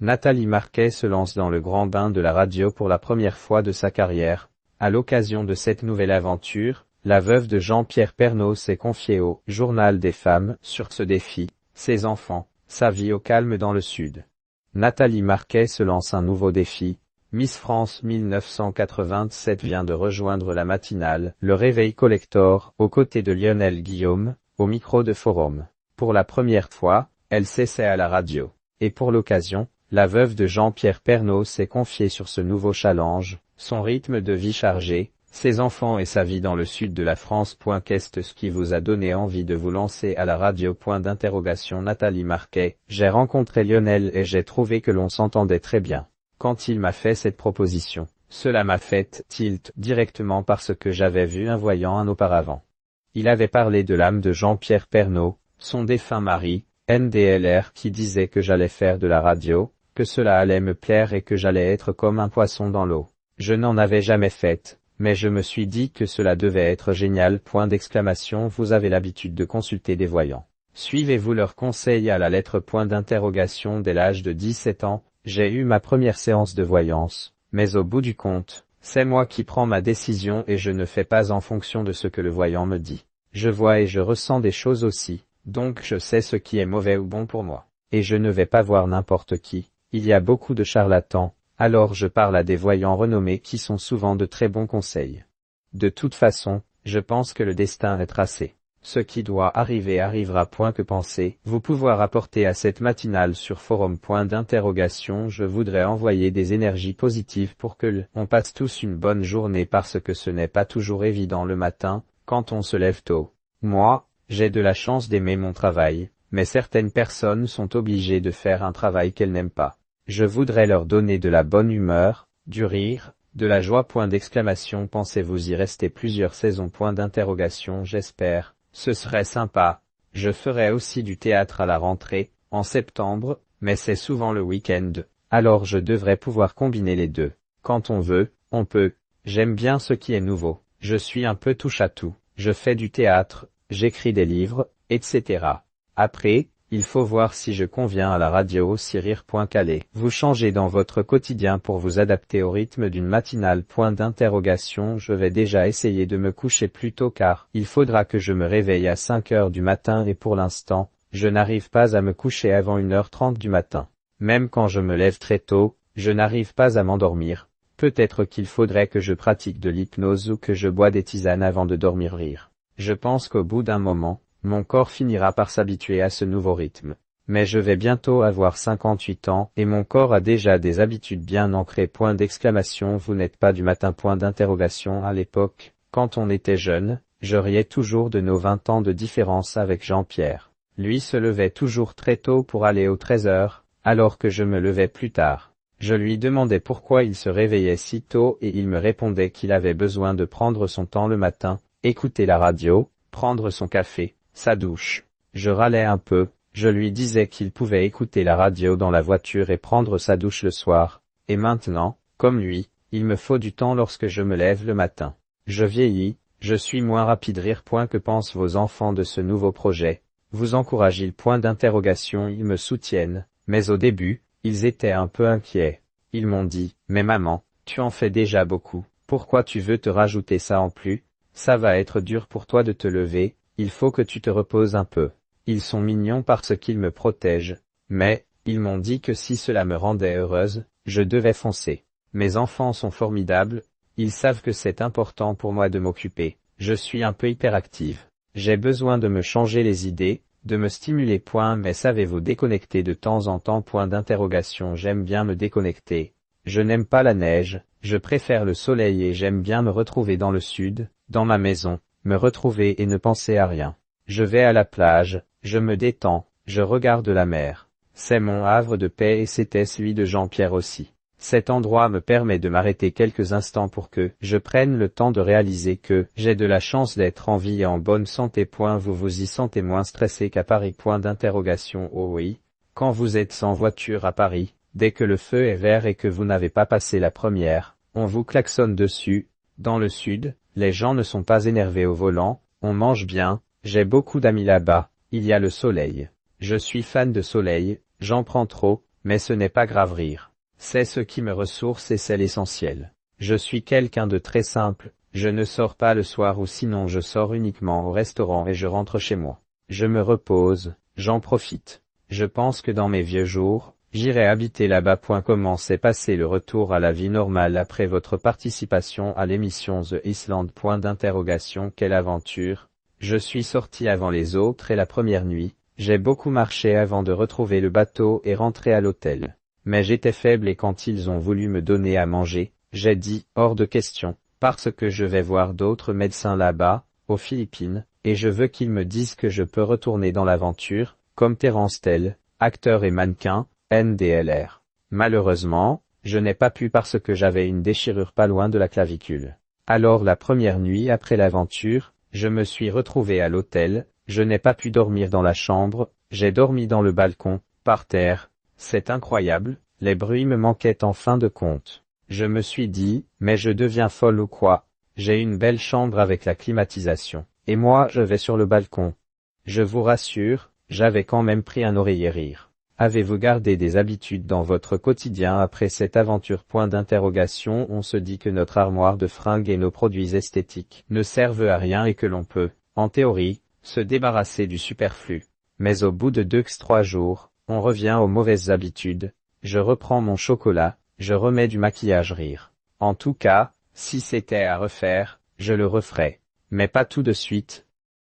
Nathalie Marquet se lance dans le grand bain de la radio pour la première fois de sa carrière. À l'occasion de cette nouvelle aventure, la veuve de Jean-Pierre Pernaut s'est confiée au Journal des femmes sur ce défi, ses enfants, sa vie au calme dans le Sud. Nathalie Marquet se lance un nouveau défi. Miss France 1987 vient de rejoindre la matinale, le Réveil Collector, aux côtés de Lionel Guillaume, au micro de Forum. Pour la première fois, elle s'essaie à la radio. Et pour l'occasion, la veuve de Jean-Pierre Pernaut s'est confiée sur ce nouveau challenge, son rythme de vie chargé, ses enfants et sa vie dans le sud de la France. Qu'est-ce qui vous a donné envie de vous lancer à la radio ? Nathalie Marquet, j'ai rencontré Lionel et j'ai trouvé que l'on s'entendait très bien. Quand il m'a fait cette proposition, cela m'a fait tilt directement parce que j'avais vu un voyant un auparavant. Il avait parlé de l'âme de Jean-Pierre Pernaut, son défunt mari, NDLR, qui disait que j'allais faire de la radio, que cela allait me plaire et que j'allais être comme un poisson dans l'eau. Je n'en avais jamais fait, mais je me suis dit que cela devait être génial. Vous avez l'habitude de consulter des voyants. Suivez-vous leurs conseils à la lettre ? Dès l'âge de 17 ans, j'ai eu ma première séance de voyance, mais au bout du compte, c'est moi qui prends ma décision et je ne fais pas en fonction de ce que le voyant me dit. Je vois et je ressens des choses aussi, donc je sais ce qui est mauvais ou bon pour moi. Et je ne vais pas voir n'importe qui, il y a beaucoup de charlatans, alors je parle à des voyants renommés qui sont souvent de très bons conseils. De toute façon, je pense que le destin est tracé. Ce qui doit arriver arrivera. Que pensez-vous pouvoir apporter à cette matinale sur Forum ? Je voudrais envoyer des énergies positives pour que on passe tous une bonne journée parce que ce n'est pas toujours évident le matin, quand on se lève tôt. Moi, j'ai de la chance d'aimer mon travail, mais certaines personnes sont obligées de faire un travail qu'elles n'aiment pas. Je voudrais leur donner de la bonne humeur, du rire, de la joie. Pensez-vous y rester plusieurs saisons ? J'espère. Ce serait sympa. Je ferai aussi du théâtre à la rentrée, en septembre, mais c'est souvent le week-end, alors je devrais pouvoir combiner les deux. Quand on veut, on peut. J'aime bien ce qui est nouveau. Je suis un peu touche-à-tout. Je fais du théâtre, j'écris des livres, etc. Après, il faut voir si je conviens à la radio aussi. Vous changez dans votre quotidien pour vous adapter au rythme d'une matinale ? Je vais déjà essayer de me coucher plus tôt car il faudra que je me réveille à 5 heures du matin et pour l'instant, je n'arrive pas à me coucher avant 1h30 du matin. Même quand je me lève très tôt, je n'arrive pas à m'endormir. Peut-être qu'il faudrait que je pratique de l'hypnose ou que je bois des tisanes avant de dormir. Je pense qu'au bout d'un moment, mon corps finira par s'habituer à ce nouveau rythme. Mais je vais bientôt avoir 58 ans et mon corps a déjà des habitudes bien ancrées. Vous n'êtes pas du matin ? À l'époque, quand on était jeune, je riais toujours de nos 20 ans de différence avec Jean-Pierre. Lui se levait toujours très tôt pour aller aux 13h, alors que je me levais plus tard. Je lui demandais pourquoi il se réveillait si tôt et il me répondait qu'il avait besoin de prendre son temps le matin, écouter la radio, prendre son café, sa douche. Je râlais un peu, je lui disais qu'il pouvait écouter la radio dans la voiture et prendre sa douche le soir. Et maintenant, comme lui, il me faut du temps lorsque je me lève le matin. Je vieillis, je suis moins rapide. Que pensent vos enfants de ce nouveau projet ? Vous encouragez-ils ? Ils me soutiennent, mais au début, ils étaient un peu inquiets. Ils m'ont dit, mais maman, tu en fais déjà beaucoup, pourquoi tu veux te rajouter ça en plus ? Ça va être dur pour toi de te lever, il faut que tu te reposes un peu. Ils sont mignons parce qu'ils me protègent, mais, ils m'ont dit que si cela me rendait heureuse, je devais foncer. Mes enfants sont formidables, ils savent que c'est important pour moi de m'occuper, je suis un peu hyperactive. J'ai besoin de me changer les idées, de me stimuler. Mais savez-vous déconnecter de temps en temps ? J'aime bien me déconnecter. Je n'aime pas la neige, je préfère le soleil et j'aime bien me retrouver dans le sud, dans ma maison, me retrouver et ne penser à rien. Je vais à la plage, je me détends, je regarde la mer. C'est mon havre de paix et c'était celui de Jean-Pierre aussi. Cet endroit me permet de m'arrêter quelques instants pour que je prenne le temps de réaliser que j'ai de la chance d'être en vie et en bonne santé. Vous vous y sentez moins stressé qu'à Paris ? Oh oui, quand vous êtes sans voiture à Paris, dès que le feu est vert et que vous n'avez pas passé la première, on vous klaxonne dessus. Dans le sud, les gens ne sont pas énervés au volant, on mange bien, j'ai beaucoup d'amis là-bas, il y a le soleil. Je suis fan de soleil, j'en prends trop, Mais ce n'est pas grave rire. C'est ce qui me ressource et c'est l'essentiel. Je suis quelqu'un de très simple, je ne sors pas le soir ou sinon je sors uniquement au restaurant et je rentre chez moi. Je me repose, j'en profite. Je pense que dans mes vieux jours, j'irai habiter là-bas. Comment s'est passé le retour à la vie normale après votre participation à l'émission The Island? Quelle aventure! Je suis sorti avant les autres et la première nuit, j'ai beaucoup marché avant de retrouver le bateau et rentrer à l'hôtel. Mais j'étais faible et quand ils ont voulu me donner à manger, j'ai dit, hors de question, parce que je vais voir d'autres médecins là-bas, aux Philippines, et je veux qu'ils me disent que je peux retourner dans l'aventure, comme Terence Tell, acteur et mannequin, NDLR. Malheureusement, je n'ai pas pu parce que j'avais une déchirure pas loin de la clavicule. Alors la première nuit après l'aventure, je me suis retrouvé à l'hôtel, je n'ai pas pu dormir dans la chambre, j'ai dormi dans le balcon, par terre. C'est incroyable, les bruits me manquaient en fin de compte. Je me suis dit, mais je deviens folle ou quoi? J'ai une belle chambre avec la climatisation, et moi je vais sur le balcon. Je vous rassure, j'avais quand même pris un oreiller rire. Avez-vous gardé des habitudes dans votre quotidien après cette aventure? On se dit que notre armoire de fringues et nos produits esthétiques ne servent à rien et que l'on peut, en théorie, se débarrasser du superflu. Mais au bout de 2-3 jours, on revient aux mauvaises habitudes. Je reprends mon chocolat, je remets du maquillage rire. En tout cas, si c'était à refaire, je le referais. Mais pas tout de suite,